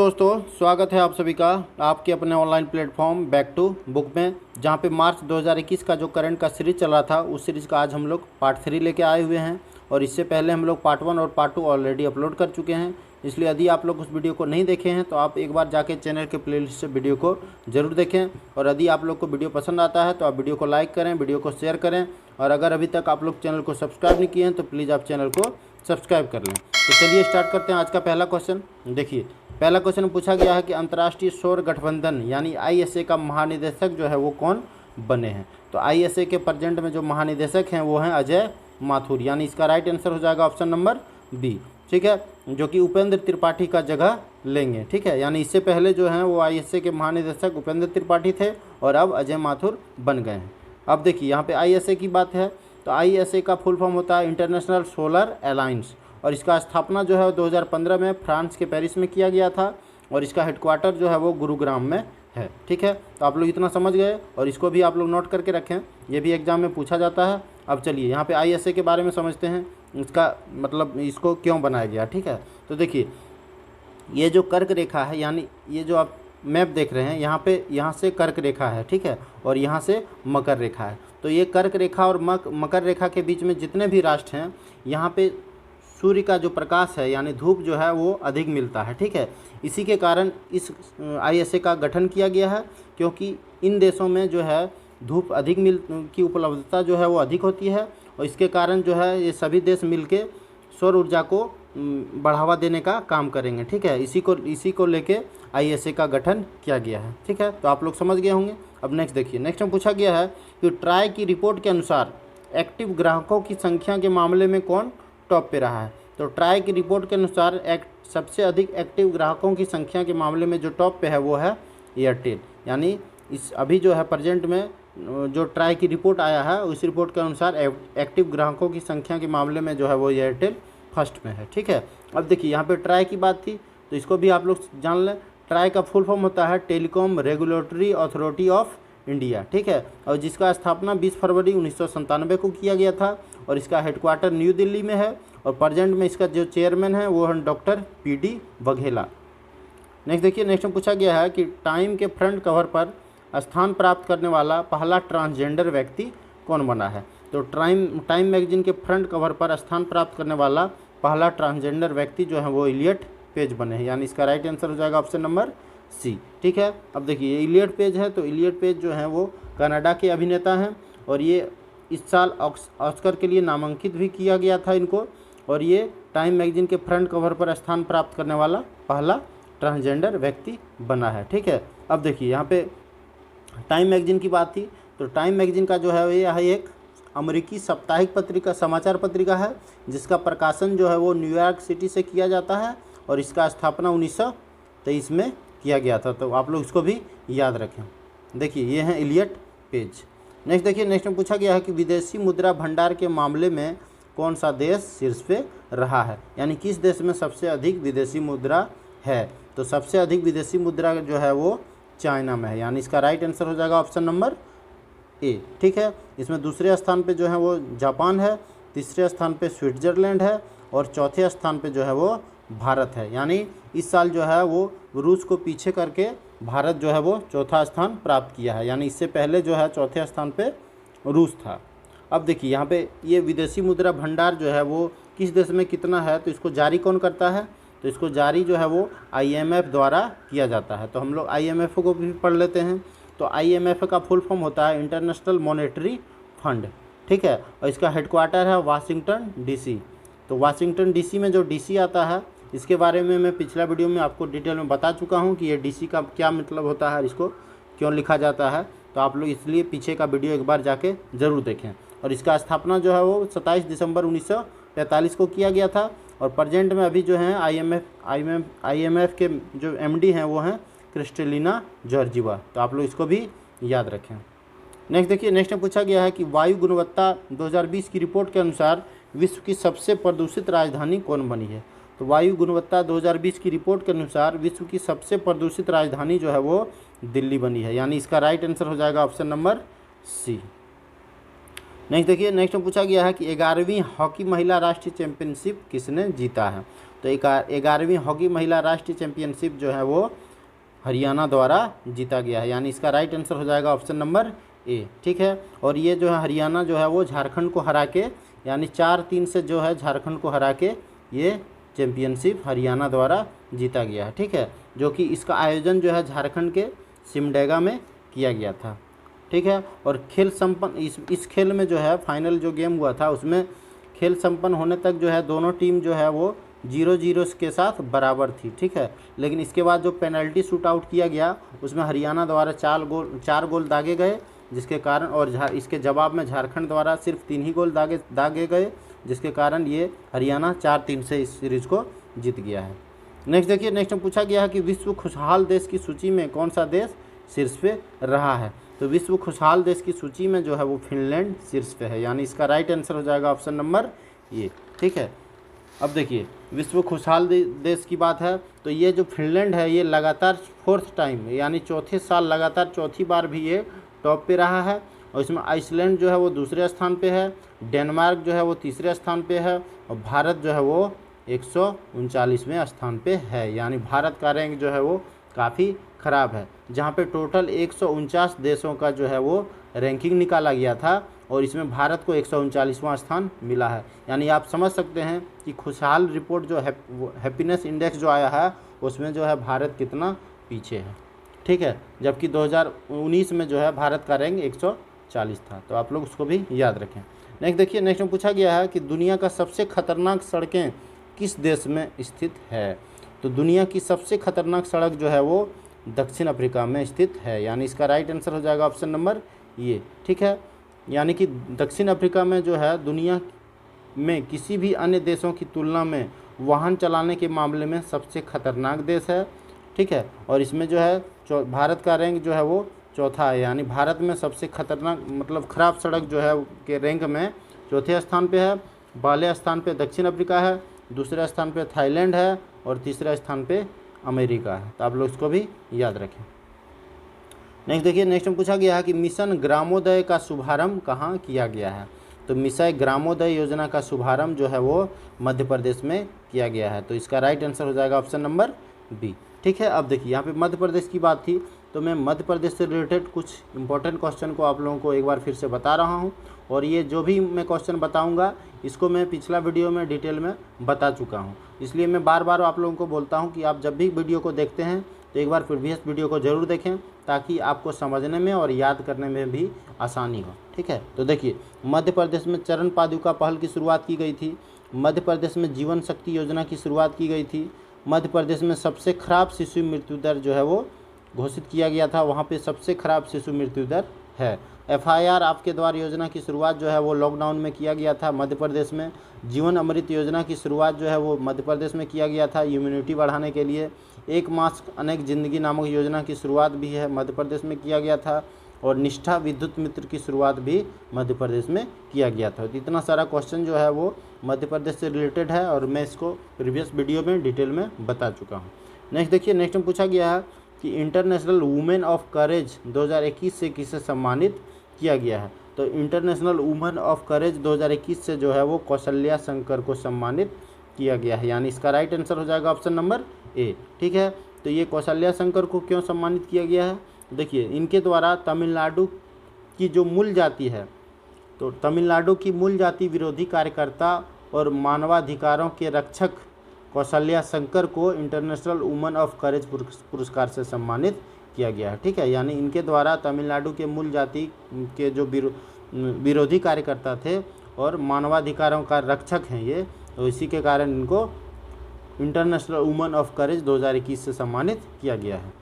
दोस्तों, स्वागत है आप सभी का आपके अपने online platform back to book में, जहां पे मार्च 2021 का जो करंट का सीरीज़ चल रहा था उस सीरीज़ का आज हम लोग पार्ट 3 लेके आए हुए हैं। और इससे पहले हम लोग पार्ट 1 और पार्ट 2 ऑलरेडी अपलोड कर चुके हैं। इसलिए यदि आप लोग उस वीडियो को नहीं देखे हैं तो आप एक बार जाके चैनल के प्लेलिस्ट से वीडियो को ज़रूर देखें। और यदि आप लोग को वीडियो पसंद आता है तो आप वीडियो को लाइक करें, वीडियो को शेयर करें। और अगर अभी तक आप लोग चैनल को सब्सक्राइब नहीं किए हैं तो प्लीज़ आप चैनल को सब्सक्राइब कर लें। तो चलिए स्टार्ट करते हैं आज का पहला क्वेश्चन। देखिए, पहला क्वेश्चन पूछा गया है कि अंतर्राष्ट्रीय सौर गठबंधन यानी आईएसए का महानिदेशक जो है वो कौन बने हैं। तो आईएसए के प्रेजेंट में जो महानिदेशक हैं वो हैं अजय माथुर, यानी इसका राइट आंसर हो जाएगा ऑप्शन नंबर बी। ठीक है, जो कि उपेंद्र त्रिपाठी का जगह लेंगे। ठीक है, यानी इससे पहले जो हैं वो आईएसए के महानिदेशक उपेंद्र त्रिपाठी थे और अब अजय माथुर बन गए हैं। अब देखिए, यहाँ पे आईएसए की बात है तो आईएसए का फुल फॉर्म होता है इंटरनेशनल सोलर अलायंस, और इसका स्थापना जो है 2015 में फ्रांस के पेरिस में किया गया था और इसका हेडक्वार्टर जो है वो गुरुग्राम में है। ठीक है, तो आप लोग इतना समझ गए और इसको भी आप लोग नोट करके रखें, ये भी एग्जाम में पूछा जाता है। अब चलिए यहाँ पे आईएसए के बारे में समझते हैं, इसका मतलब इसको क्यों बनाया गया। ठीक है, तो देखिए ये जो कर्क रेखा है, यानी ये जो आप मैप देख रहे हैं यहाँ से कर्क रेखा है। ठीक है, और यहाँ से मकर रेखा है। तो ये कर्क रेखा और मकर रेखा के बीच में जितने भी राष्ट्र हैं यहाँ पे सूर्य का जो प्रकाश है यानी धूप जो है वो अधिक मिलता है। ठीक है, इसी के कारण इस आईएसए का गठन किया गया है, क्योंकि इन देशों में जो है धूप अधिक की उपलब्धता जो है वो अधिक होती है और इसके कारण जो है ये सभी देश मिलके सौर ऊर्जा को बढ़ावा देने का काम करेंगे। ठीक है, इसी को लेके आईएसए का गठन किया गया है। ठीक है, तो आप लोग समझ गए होंगे। अब नेक्स्ट देखिए, नेक्स्ट में पूछा गया है कि ट्राई की रिपोर्ट के अनुसार एक्टिव ग्राहकों की संख्या के मामले में कौन टॉप पे रहा है। तो ट्राई की रिपोर्ट के अनुसार सबसे अधिक एक्टिव ग्राहकों की संख्या के मामले में जो टॉप पे है वो है एयरटेल, यानी इस अभी जो है प्रेजेंट में जो ट्राई की रिपोर्ट आया है उस रिपोर्ट के अनुसार एक्टिव ग्राहकों की संख्या के मामले में जो है वो एयरटेल फर्स्ट में है। ठीक है, अब देखिए यहाँ पे ट्राई की बात थी तो इसको भी आप लोग जान लें। ट्राई का फुल फॉर्म होता है telecom regulatory authority of India. ठीक है, और जिसका स्थापना 20 फरवरी 1997 को किया गया था और इसका हेडक्वार्टर न्यू दिल्ली में है और प्रेजेंट में इसका जो चेयरमैन है वो है डॉक्टर पीडी वघेला। नेक्स्ट देखिए, नेक्स्ट में पूछा गया है कि टाइम के फ्रंट कवर पर स्थान प्राप्त करने वाला पहला ट्रांसजेंडर व्यक्ति कौन बना है। तो टाइम मैगजीन के फ्रंट कवर पर स्थान प्राप्त करने वाला पहला ट्रांसजेंडर व्यक्ति जो है वो इलियट पेज बने हैं, यानी इसका राइट आंसर हो जाएगा ऑप्शन नंबर सी। ठीक है, अब देखिए ये इलियट पेज है तो इलियट पेज जो है वो कनाडा के अभिनेता हैं और ये इस साल ऑस्कर के लिए नामांकित भी किया गया था इनको, और ये टाइम मैगजीन के फ्रंट कवर पर स्थान प्राप्त करने वाला पहला ट्रांसजेंडर व्यक्ति बना है। ठीक है, अब देखिए यहाँ पे टाइम मैगजीन की बात थी तो टाइम मैगजीन का जो है यह एक अमेरिकी साप्ताहिक पत्रिका समाचार पत्रिका है जिसका प्रकाशन जो है वो न्यूयॉर्क सिटी से किया जाता है और इसका स्थापना 1923 में किया गया था। तो आप लोग इसको भी याद रखें। देखिए ये हैं इलियट पेज। नेक्स्ट देखिए, नेक्स्ट में पूछा गया है कि विदेशी मुद्रा भंडार के मामले में कौन सा देश शीर्ष पे रहा है, यानी किस देश में सबसे अधिक विदेशी मुद्रा है। तो सबसे अधिक विदेशी मुद्रा जो है वो चाइना में है, यानी इसका राइट आंसर हो जाएगा ऑप्शन नंबर ए। ठीक है, इसमें दूसरे स्थान पे जो है वो जापान है, तीसरे स्थान पे स्विट्ज़रलैंड है और चौथे स्थान पे जो है वो भारत है। यानी इस साल जो है वो रूस को पीछे करके भारत जो है वो चौथा स्थान प्राप्त किया है, यानी इससे पहले जो है चौथे स्थान पे रूस था। अब देखिए यहाँ पे ये विदेशी मुद्रा भंडार जो है वो किस देश में कितना है, तो इसको जारी कौन करता है। तो इसको जारी जो है वो आईएमएफ द्वारा किया जाता है। तो हम लोग आईएमएफ को भी पढ़ लेते हैं। तो आईएमएफ का फुल फॉर्म होता है इंटरनेशनल मॉनेटरी फंड। ठीक है, और इसका हेडक्वार्टर है वाशिंगटन डीसी। तो वाशिंगटन डीसी में जो डीसी आता है इसके बारे में मैं पिछला वीडियो में आपको डिटेल में बता चुका हूँ कि ये डीसी का क्या मतलब होता है, इसको क्यों लिखा जाता है। तो आप लोग इसलिए पीछे का वीडियो एक बार जाके ज़रूर देखें। और इसका स्थापना जो है वो 27 दिसंबर 1945 को किया गया था और प्रेजेंट में अभी जो है आईएमएफ के जो एमडी हैं वो हैं क्रिस्टलिना जॉर्जिवा। तो आप लोग इसको भी याद रखें। नेक्स्ट देखिए, नेक्स्ट में पूछा गया है कि वायु गुणवत्ता 2020 की रिपोर्ट के अनुसार विश्व की सबसे प्रदूषित राजधानी कौन बनी है। तो वायु गुणवत्ता 2020 की रिपोर्ट के अनुसार विश्व की सबसे प्रदूषित राजधानी जो है वो दिल्ली बनी है, यानी इसका राइट आंसर हो जाएगा ऑप्शन नंबर सी। नेक्स्ट देखिए, नेक्स्ट में पूछा गया है कि 11वीं हॉकी महिला राष्ट्रीय चैंपियनशिप किसने जीता है। तो 11वीं हॉकी महिला राष्ट्रीय चैंपियनशिप जो है वो हरियाणा द्वारा जीता गया है, यानी इसका राइट आंसर हो जाएगा ऑप्शन नंबर ए। ठीक है, और ये जो है हरियाणा जो है वो झारखंड को हरा के, यानी 4-3 से जो है झारखंड को हरा के ये चैंपियनशिप हरियाणा द्वारा जीता गया है। ठीक है, जो कि इसका आयोजन जो है झारखंड के सिमडेगा में किया गया था। ठीक है, और खेल संपन्न इस खेल में जो है फाइनल जो गेम हुआ था उसमें खेल संपन्न होने तक जो है दोनों टीम जो है वो 0-0 के साथ बराबर थी। ठीक है, लेकिन इसके बाद जो पेनल्टी शूट आउट किया गया उसमें हरियाणा द्वारा 4 गोल दागे गए, जिसके कारण, और इसके जवाब में झारखंड द्वारा सिर्फ 3 ही गोल दागे गए, जिसके कारण ये हरियाणा 4-3 से इस सीरीज को जीत गया है। नेक्स्ट देखिए, नेक्स्ट में पूछा गया है कि विश्व खुशहाल देश की सूची में कौन सा देश शीर्ष पे रहा है। तो विश्व खुशहाल देश की सूची में जो है वो फिनलैंड शीर्ष पे है, यानी इसका राइट आंसर हो जाएगा ऑप्शन नंबर ए। ठीक है, अब देखिए विश्व खुशहाल देश की बात है तो ये जो फिनलैंड है ये लगातार 4th टाइम, यानी चौथे साल लगातार चौथी बार भी ये टॉप पे रहा है। और इसमें आइसलैंड जो है वो दूसरे स्थान पे है, डेनमार्क जो है वो तीसरे स्थान पे है, और भारत जो है वो 139वें स्थान पे है, यानी भारत का रैंक जो है वो काफ़ी ख़राब है, जहाँ पे टोटल 149 देशों का जो है वो रैंकिंग निकाला गया था और इसमें भारत को 139वां स्थान मिला है। यानी आप समझ सकते हैं कि खुशहाल रिपोर्ट जो हैप्पीनेस इंडेक्स जो आया है उसमें जो है भारत कितना पीछे है। ठीक है, जबकि 2019 में जो है भारत का रैंक 140 था, तो आप लोग उसको भी याद रखें। नेक्स्ट देखिए, नेक्स्ट में पूछा गया है कि दुनिया का सबसे खतरनाक सड़कें किस देश में स्थित है। तो दुनिया की सबसे खतरनाक सड़क जो है वो दक्षिण अफ्रीका में स्थित है, यानी इसका राइट आंसर हो जाएगा ऑप्शन नंबर ये। ठीक है, यानी कि दक्षिण अफ्रीका में जो है दुनिया में किसी भी अन्य देशों की तुलना में वाहन चलाने के मामले में सबसे खतरनाक देश है। ठीक है, और इसमें जो है भारत का रैंक जो है वो चौथा है, यानी भारत में सबसे खतरनाक मतलब ख़राब सड़क जो है के रैंक में चौथे स्थान पे है, पहले स्थान पे दक्षिण अफ्रीका है, दूसरे स्थान पे थाईलैंड है और तीसरे स्थान पे अमेरिका है। तो आप लोग इसको भी याद रखें। नेक्स्ट देखिए, नेक्स्ट में पूछा गया है कि मिशन ग्रामोदय का शुभारंभ कहाँ किया गया है। तो मिशन ग्रामोदय योजना का शुभारंभ जो है वो मध्य प्रदेश में किया गया है, तो इसका राइट आंसर हो जाएगा ऑप्शन नंबर बी। ठीक है, अब देखिए यहाँ पे मध्य प्रदेश की बात थी तो मैं मध्य प्रदेश से रिलेटेड कुछ इंपॉर्टेंट क्वेश्चन को आप लोगों को एक बार फिर से बता रहा हूँ, और ये जो भी मैं क्वेश्चन बताऊँगा इसको मैं पिछला वीडियो में डिटेल में बता चुका हूँ, इसलिए मैं बार बार आप लोगों को बोलता हूँ कि आप जब भी वीडियो को देखते हैं तो एक बार प्रीवियस वीडियो को ज़रूर देखें ताकि आपको समझने में और याद करने में भी आसानी हो। ठीक है, तो देखिए मध्य प्रदेश में चरण पादुका पहल की शुरुआत की गई थी, मध्य प्रदेश में जीवन शक्ति योजना की शुरुआत की गई थी, मध्य प्रदेश में सबसे खराब शिशु मृत्यु दर जो है वो घोषित किया गया था, वहाँ पे सबसे खराब शिशु मृत्यु दर है। FIR आपके द्वार योजना की शुरुआत जो है वो लॉकडाउन में किया गया था मध्य प्रदेश में। जीवन अमृत योजना की शुरुआत जो है वो मध्य प्रदेश में किया गया था इम्यूनिटी बढ़ाने के लिए। एक मास्क अनेक ज़िंदगी नामक योजना की शुरुआत भी है मध्य प्रदेश में किया गया था, और निष्ठा विद्युत मित्र की शुरुआत भी मध्य प्रदेश में किया गया था। तो इतना सारा क्वेश्चन जो है वो मध्य प्रदेश से रिलेटेड है और मैं इसको प्रीवियस वीडियो में डिटेल में बता चुका हूँ। नेक्स्ट देखिए, नेक्स्ट में पूछा गया है कि इंटरनेशनल वुमेन ऑफ करेज 2021 से किसे सम्मानित किया गया है। तो इंटरनेशनल वुमेन ऑफ करेज 2021 से जो है वो कौशल्या शंकर को सम्मानित किया गया है, यानी इसका राइट आंसर हो जाएगा ऑप्शन नंबर ए। ठीक है, तो ये कौशल्या शंकर को क्यों सम्मानित किया गया है, देखिए इनके द्वारा तमिलनाडु की जो मूल जाति है, तो तमिलनाडु की मूल जाति विरोधी कार्यकर्ता और मानवाधिकारों के रक्षक कौशल्या शंकर को इंटरनेशनल वुमेन ऑफ करेज पुरस्कार से सम्मानित किया गया है। ठीक है, यानी इनके द्वारा तमिलनाडु के मूल जाति के जो विरोधी कार्यकर्ता थे और मानवाधिकारों का रक्षक हैं ये, तो इसी के कारण इनको इंटरनेशनल वुमेन ऑफ करेज 2021 से सम्मानित किया गया है।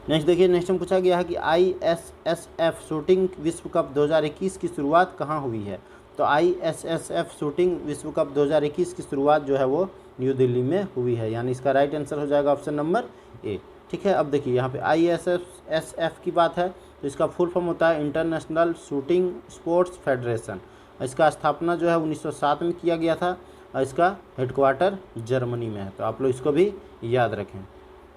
नेक्स्ट देखिए, नेक्स्ट में पूछा गया है कि ISSF शूटिंग विश्व कप 2021 की शुरुआत कहाँ हुई है। तो ISSF शूटिंग विश्व कप 2021 की शुरुआत जो है वो न्यू दिल्ली में हुई है, यानी इसका राइट आंसर हो जाएगा ऑप्शन नंबर ए। ठीक है, अब देखिए यहाँ पे ISSF की बात है तो इसका फुल फॉर्म होता है इंटरनेशनल शूटिंग स्पोर्ट्स फेडरेशन। इसका स्थापना जो है 1907 में किया गया था और इसका हेडक्वार्टर जर्मनी में है, तो आप लोग इसको भी याद रखें।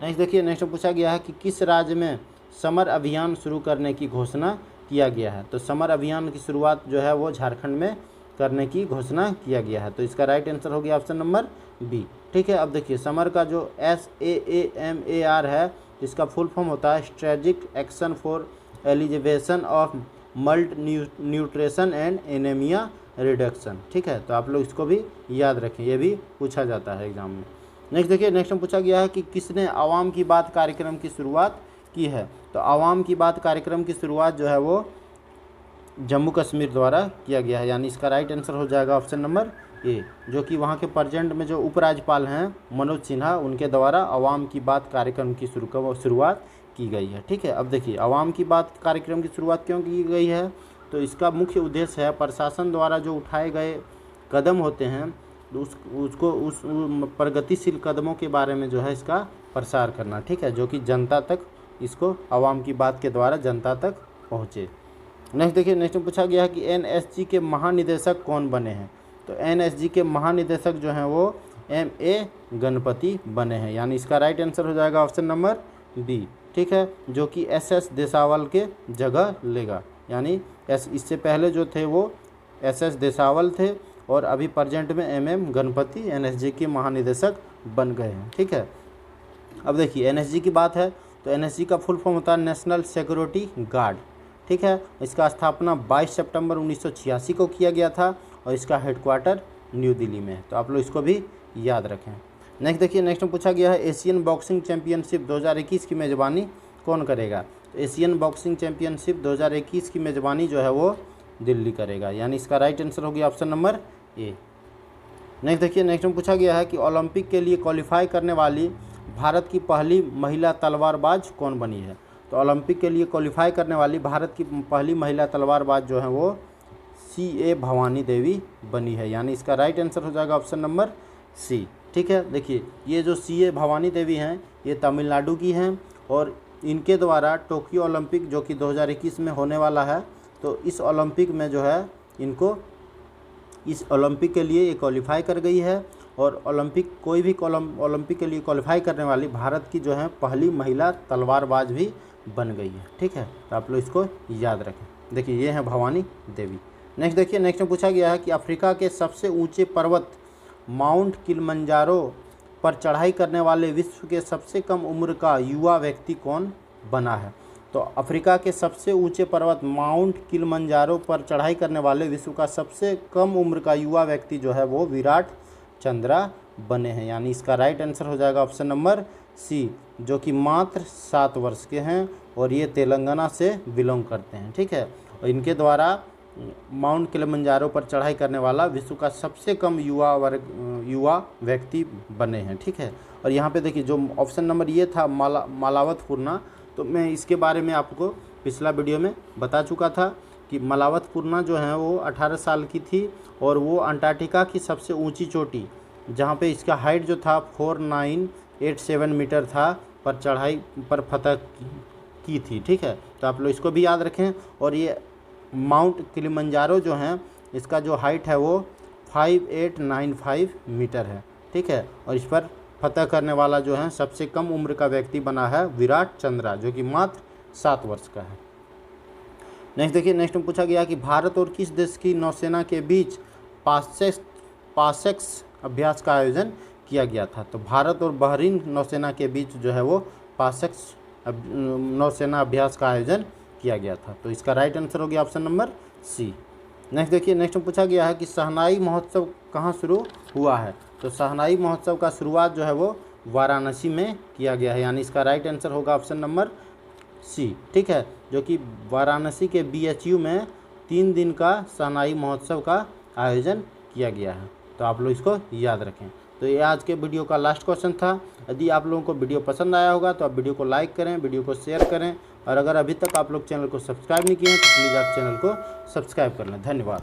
नेक्स्ट देखिए, नेक्स्ट पूछा गया है कि किस राज्य में समर अभियान शुरू करने की घोषणा किया गया है। तो समर अभियान की शुरुआत जो है वो झारखंड में करने की घोषणा किया गया है, तो इसका राइट आंसर हो गया ऑप्शन नंबर बी। ठीक है। अब देखिए समर का जो SAAMAR है, इसका फुल फॉर्म होता है strategic action for elevation of multi nutrition and anaemia reduction. ठीक है, तो आप लोग इसको भी याद रखें, ये भी पूछा जाता है एग्जाम में। नेक्स्ट देखिए, नेक्स्ट में पूछा गया है कि किसने आवाम की बात कार्यक्रम की शुरुआत की है। तो आवाम की बात कार्यक्रम की शुरुआत जो है वो जम्मू कश्मीर द्वारा किया गया है, यानी इसका राइट आंसर हो जाएगा ऑप्शन नंबर ए, जो कि वहाँ के प्रेजेंट में जो उपराज्यपाल हैं मनोज सिन्हा, उनके द्वारा आवाम की बात कार्यक्रम की शुरुआत की गई है। ठीक है, अब देखिए आवाम की बात कार्यक्रम की शुरुआत क्यों की गई है, तो इसका मुख्य उद्देश्य है प्रशासन द्वारा जो उठाए गए कदम होते हैं उस प्रगतिशील कदमों के बारे में जो है इसका प्रसार करना। ठीक है, जो कि जनता तक, इसको आवाम की बात के द्वारा जनता तक पहुँचे। नेक्स्ट देखिए, नेक्स्ट में पूछा गया है कि NSG के महानिदेशक कौन बने हैं। तो NSG के महानिदेशक जो हैं वो MA गणपति बने हैं, यानी इसका राइट आंसर हो जाएगा ऑप्शन नंबर बी। ठीक है, जो कि SS देसावल के जगह लेगा, यानी इससे पहले जो थे वो SS देसावल थे और अभी प्रेजेंट में MM गणपति NSG के महानिदेशक बन गए हैं। ठीक है, अब देखिए NSG की बात है तो NSG का फुल फॉर्म होता है नेशनल सिक्योरिटी गार्ड। ठीक है, इसका स्थापना 22 सितंबर 1986 को किया गया था और इसका हेडक्वार्टर न्यू दिल्ली में है, तो आप लोग इसको भी याद रखें। नेक्स्ट देखिए, नेक्स्ट में पूछा गया है एशियन बॉक्सिंग चैंपियनशिप 2021 की मेज़बानी कौन करेगा। तो एशियन बॉक्सिंग चैंपियनशिप 2021 की मेज़बानी जो है वो दिल्ली करेगा, यानी इसका राइट आंसर हो गया ऑप्शन नंबर ए। नेक्स्ट देखिए, नेक्स्ट में पूछा गया है कि ओलंपिक के लिए क्वालिफाई करने वाली भारत की पहली महिला तलवारबाज कौन बनी है। तो ओलंपिक के लिए क्वालिफाई करने वाली भारत की पहली महिला तलवारबाज जो है वो CA भवानी देवी बनी है, यानी इसका राइट आंसर हो जाएगा ऑप्शन नंबर सी। ठीक है, देखिए ये जो CA भवानी देवी हैं ये तमिलनाडु की हैं और इनके द्वारा टोक्यो ओलंपिक जो कि 2021 में होने वाला है, तो इस ओलंपिक में जो है इनको इस ओलंपिक के लिए ये क्वालिफाई कर गई है और ओलंपिक कोई भी ओलंपिक के लिए क्वालिफाई करने वाली भारत की जो है पहली महिला तलवारबाज भी बन गई है। ठीक है, तो आप लोग इसको याद रखें। देखिए ये हैं भवानी देवी। नेक्स्ट देखिए, नेक्स्ट में पूछा गया है कि अफ्रीका के सबसे ऊंचे पर्वत माउंट किलिमंजारो पर चढ़ाई करने वाले विश्व के सबसे कम उम्र का युवा व्यक्ति कौन बना है। तो अफ्रीका के सबसे ऊंचे पर्वत माउंट किलिमंजारो पर चढ़ाई करने वाले विश्व का सबसे कम उम्र का युवा व्यक्ति जो है वो विराट चंद्रा बने हैं, यानी इसका राइट आंसर हो जाएगा ऑप्शन नंबर सी, जो कि मात्र 7 वर्ष के हैं और ये तेलंगाना से बिलोंग करते हैं। ठीक है, और इनके द्वारा माउंट किलिमंजारो पर चढ़ाई करने वाला विश्व का सबसे कम युवा व्यक्ति बने हैं। ठीक है, और यहाँ पे देखिए जो ऑप्शन नंबर ये था मालावत पूर्णा, तो मैं इसके बारे में आपको पिछला वीडियो में बता चुका था कि मालावत पूर्णा जो है वो 18 साल की थी और वो अंटार्कटिका की सबसे ऊंची चोटी जहाँ पे इसका हाइट जो था 4987 मीटर था पर चढ़ाई पर फतह की थी। ठीक है, तो आप लोग इसको भी याद रखें। और ये माउंट किलिमंजारो जो है इसका जो हाइट है वो 5895 मीटर है। ठीक है, और इस पर फतह करने वाला जो है सबसे कम उम्र का व्यक्ति बना है विराट चंद्रा, जो कि मात्र 7 वर्ष का है। नेक्स्ट देखिए, नेक्स्ट में पूछा गया कि भारत और किस देश की नौसेना के बीच पासेक्स अभ्यास का आयोजन किया गया था। तो भारत और बहरीन नौसेना के बीच जो है वो पासेक्स नौसेना अभ्यास का आयोजन किया गया था, तो इसका राइट आंसर हो गया ऑप्शन नंबर सी। नेक्स्ट देखिए, नेक्स्ट में पूछा गया है कि शहनाई महोत्सव कहाँ शुरू हुआ है। तो शहनाई महोत्सव का शुरुआत जो है वो वाराणसी में किया गया है, यानी इसका राइट आंसर होगा ऑप्शन नंबर सी। ठीक है, जो कि वाराणसी के BHU में 3 दिन का शहनाई महोत्सव का आयोजन किया गया है, तो आप लोग इसको याद रखें। तो ये आज के वीडियो का लास्ट क्वेश्चन था। यदि आप लोगों को वीडियो पसंद आया होगा तो आप वीडियो को लाइक करें, वीडियो को शेयर करें और अगर अभी तक आप लोग चैनल को सब्सक्राइब नहीं किए हैं तो प्लीज़ आप चैनल को सब्सक्राइब कर लें। धन्यवाद।